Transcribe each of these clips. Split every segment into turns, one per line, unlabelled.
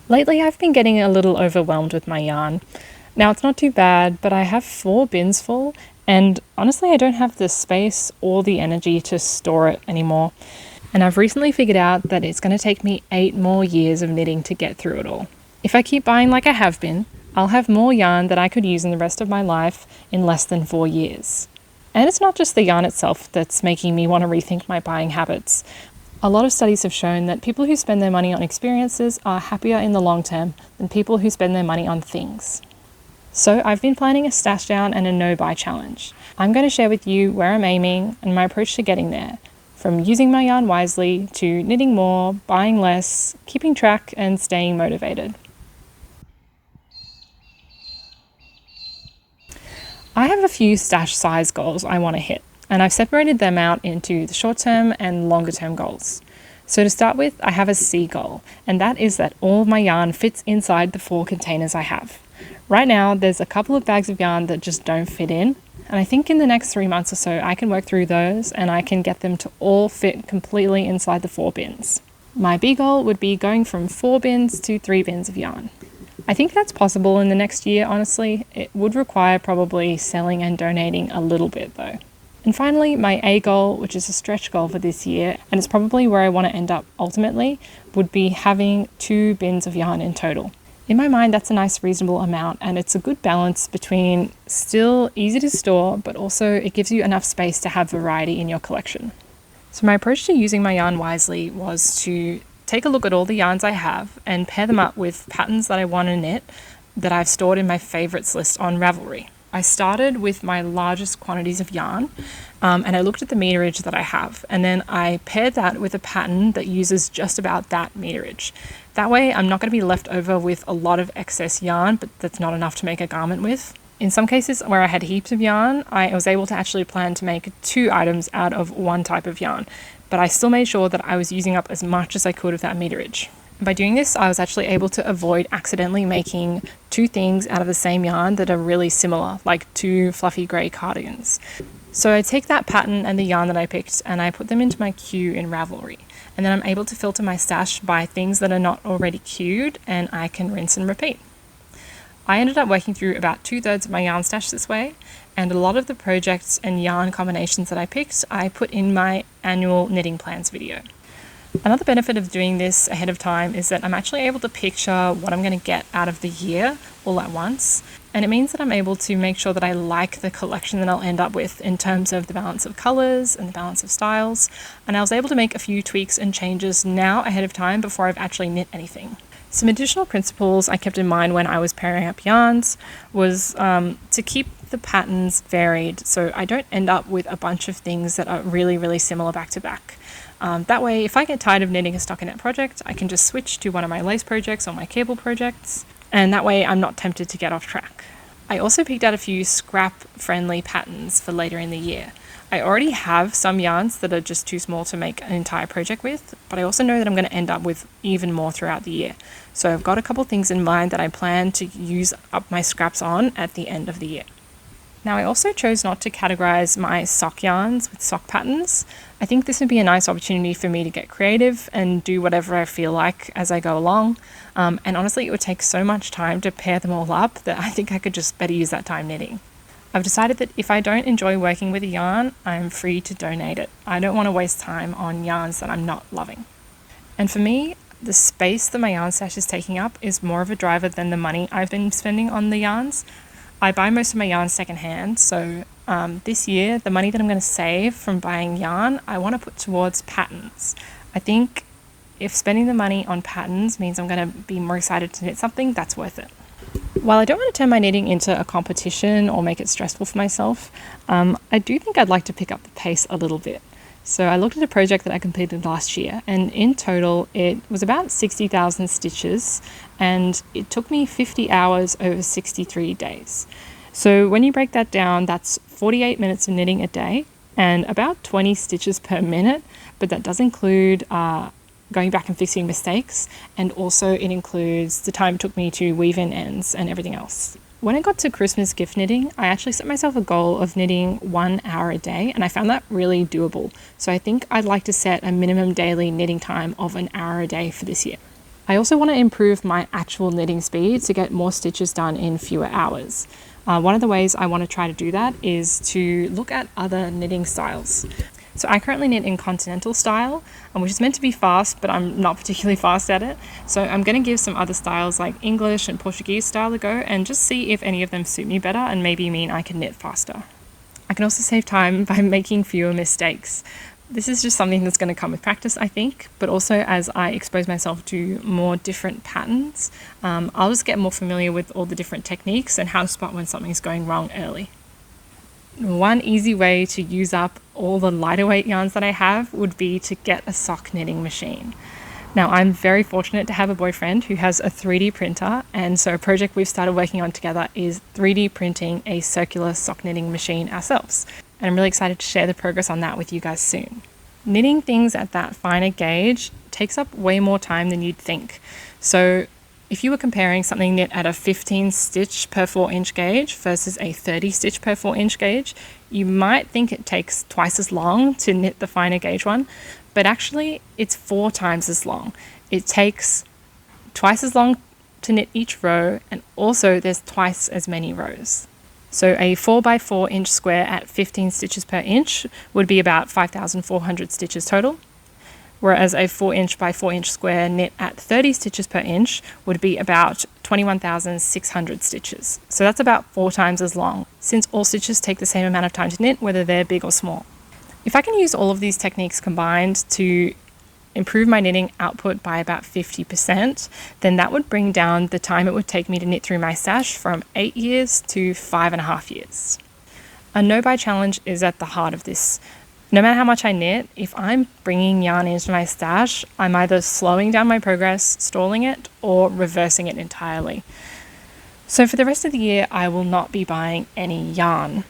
Lately, I've been getting a little overwhelmed with my yarn. Now, it's not too bad, but I have 4 bins full, and honestly, I don't have the space or the energy to store it anymore. And I've recently figured out that it's going to take me 8 more years of knitting to get through it all. If I keep buying like I have been, I'll have more yarn that I could use in the rest of my life in less than 4 years. And it's not just the yarn itself that's making me want to rethink my buying habits. A lot of studies have shown that people who spend their money on experiences are happier in the long term than people who spend their money on things. So I've been planning a stash down and a no-buy challenge. I'm going to share with you where I'm aiming and my approach to getting there, from using my yarn wisely to knitting more, buying less, keeping track and staying motivated. I have a few stash size goals I want to hit, and I've separated them out into the short-term and longer-term goals. So to start with, I have a C goal, and that is that all of my yarn fits inside the 4 containers I have. Right now, there's a couple of bags of yarn that just don't fit in, and I think in the next 3 months or so, I can work through those and I can get them to all fit completely inside the 4 bins. My B goal would be going from 4 bins to 3 bins of yarn. I think that's possible in the next year, honestly. It would require probably selling and donating a little bit though. And finally, my A goal, which is a stretch goal for this year, and it's probably where I want to end up ultimately, would be having 2 bins of yarn in total. In my mind, that's a nice reasonable amount, and it's a good balance between still easy to store, but also it gives you enough space to have variety in your collection. So my approach to using my yarn wisely was to take a look at all the yarns I have and pair them up with patterns that I want to knit that I've stored in my favorites list on Ravelry. I started with my largest quantities of yarn and I looked at the meterage that I have, and then I paired that with a pattern that uses just about that meterage. That way I'm not going to be left over with a lot of excess yarn, but that's not enough to make a garment with. In some cases where I had heaps of yarn, I was able to actually plan to make 2 items out of 1 type of yarn, but I still made sure that I was using up as much as I could of that meterage. By doing this, I was actually able to avoid accidentally making 2 things out of the same yarn that are really similar, like 2 fluffy grey cardigans. So I take that pattern and the yarn that I picked and I put them into my queue in Ravelry. And then I'm able to filter my stash by things that are not already queued, and I can rinse and repeat. I ended up working through about 2/3 of my yarn stash this way, and a lot of the projects and yarn combinations that I picked, I put in my annual knitting plans video. Another benefit of doing this ahead of time is that I'm actually able to picture what I'm going to get out of the year all at once, and it means that I'm able to make sure that I like the collection that I'll end up with in terms of the balance of colours and the balance of styles, and I was able to make a few tweaks and changes now ahead of time before I've actually knit anything. Some additional principles I kept in mind when I was pairing up yarns was to keep the patterns varied so I don't end up with a bunch of things that are really, really similar back to back. That way, if I get tired of knitting a stockinette project, I can just switch to one of my lace projects or my cable projects, and that way I'm not tempted to get off track. I also picked out a few scrap-friendly patterns for later in the year. I already have some yarns that are just too small to make an entire project with, but I also know that I'm going to end up with even more throughout the year. So I've got a couple things in mind that I plan to use up my scraps on at the end of the year. Now, I also chose not to categorize my sock yarns with sock patterns. I think this would be a nice opportunity for me to get creative and do whatever I feel like as I go along. And honestly, it would take so much time to pair them all up that I think I could just better use that time knitting. I've decided that if I don't enjoy working with a yarn, I'm free to donate it. I don't want to waste time on yarns that I'm not loving. And for me, the space that my yarn stash is taking up is more of a driver than the money I've been spending on the yarns. I buy most of my yarn secondhand, so this year, the money that I'm going to save from buying yarn, I want to put towards patterns. I think if spending the money on patterns means I'm going to be more excited to knit something, that's worth it. While I don't want to turn my knitting into a competition or make it stressful for myself, I do think I'd like to pick up the pace a little bit. So I looked at a project that I completed last year, and in total it was about 60,000 stitches, and it took me 50 hours over 63 days. So when you break that down, that's 48 minutes of knitting a day and about 20 stitches per minute, but that does include going back and fixing mistakes, and also it includes the time it took me to weave in ends and everything else. When I got to Christmas gift knitting, I actually set myself a goal of knitting 1 hour a day, and I found that really doable. So I think I'd like to set a minimum daily knitting time of 1 hour a day for this year. I also want to improve my actual knitting speed to get more stitches done in fewer hours. One of the ways I want to try to do that is to look at other knitting styles. So I currently knit in continental style, which is meant to be fast, but I'm not particularly fast at it. So I'm going to give some other styles like English and Portuguese style a go and just see if any of them suit me better and maybe mean I can knit faster. I can also save time by making fewer mistakes. This is just something that's going to come with practice, I think, but also as I expose myself to more different patterns, I'll just get more familiar with all the different techniques and how to spot when something's going wrong early. One easy way to use up all the lighter weight yarns that I have would be to get a sock knitting machine. Now, I'm very fortunate to have a boyfriend who has a 3D printer, and so a project we've started working on together is 3D printing a circular sock knitting machine ourselves. And I'm really excited to share the progress on that with you guys soon. Knitting things at that finer gauge takes up way more time than you'd think. So if you were comparing something knit at a 15 stitch per 4-inch gauge versus a 30 stitch per 4-inch gauge, you might think it takes twice as long to knit the finer gauge one, but actually it's 4 times as long. It takes twice as long to knit each row, and also there's twice as many rows. So a 4x4 inch square at 15 stitches per inch would be about 5,400 stitches total, whereas a 4-inch by 4-inch square knit at 30 stitches per inch would be about 21,600 stitches. So that's about 4 times as long, since all stitches take the same amount of time to knit, whether they're big or small. If I can use all of these techniques combined to improve my knitting output by about 50%, then that would bring down the time it would take me to knit through my stash from 8 years to 5.5 years. A no-buy challenge is at the heart of this. No matter how much I knit, if I'm bringing yarn into my stash, I'm either slowing down my progress, stalling it, or reversing it entirely. So for the rest of the year, I will not be buying any yarn.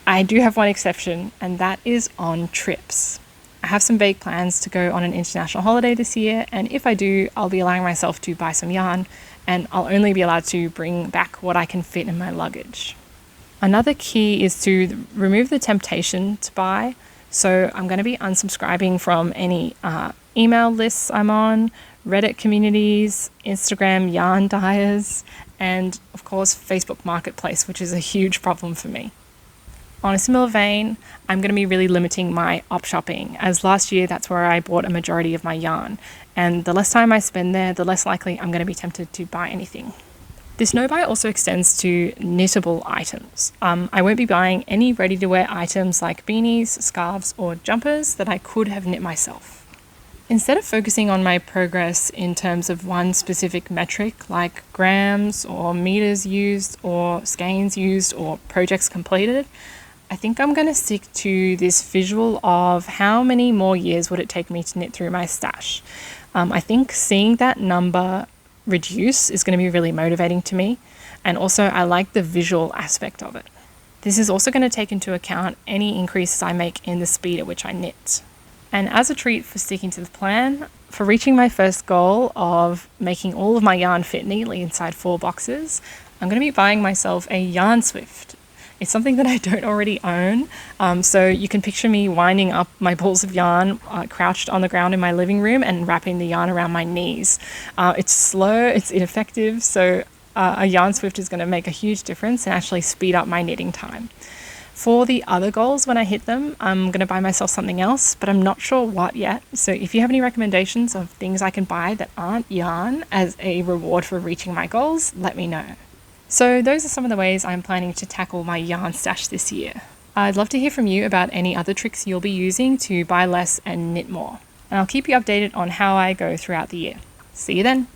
I do have one exception, and that is on trips. I have some vague plans to go on an international holiday this year, and if I do, I'll be allowing myself to buy some yarn, and I'll only be allowed to bring back what I can fit in my luggage. Another key is to remove the temptation to buy. So I'm going to be unsubscribing from any email lists I'm on, Reddit communities, Instagram yarn dyers, and of course Facebook Marketplace, which is a huge problem for me. On a similar vein, I'm going to be really limiting my op shopping, as last year that's where I bought a majority of my yarn, and the less time I spend there, the less likely I'm going to be tempted to buy anything. This no-buy also extends to knittable items. I won't be buying any ready-to-wear items like beanies, scarves, or jumpers that I could have knit myself. Instead of focusing on my progress in terms of one specific metric like grams or meters used or skeins used or projects completed, I think I'm going to stick to this visual of how many more years would it take me to knit through my stash. I think seeing that number reduce is going to be really motivating to me, and also I like the visual aspect of it. This is also going to take into account any increases I make in the speed at which I knit. And as a treat for sticking to the plan, for reaching my first goal of making all of my yarn fit neatly inside 4 boxes, I'm going to be buying myself a Yarn Swift. It's something that I don't already own, so you can picture me winding up my balls of yarn crouched on the ground in my living room and wrapping the yarn around my knees. It's slow, it's ineffective, so a Yarn Swift is going to make a huge difference and actually speed up my knitting time. For the other goals, when I hit them, I'm going to buy myself something else, but I'm not sure what yet. So if you have any recommendations of things I can buy that aren't yarn as a reward for reaching my goals, let me know. So those are some of the ways I'm planning to tackle my yarn stash this year. I'd love to hear from you about any other tricks you'll be using to buy less and knit more. And I'll keep you updated on how I go throughout the year. See you then.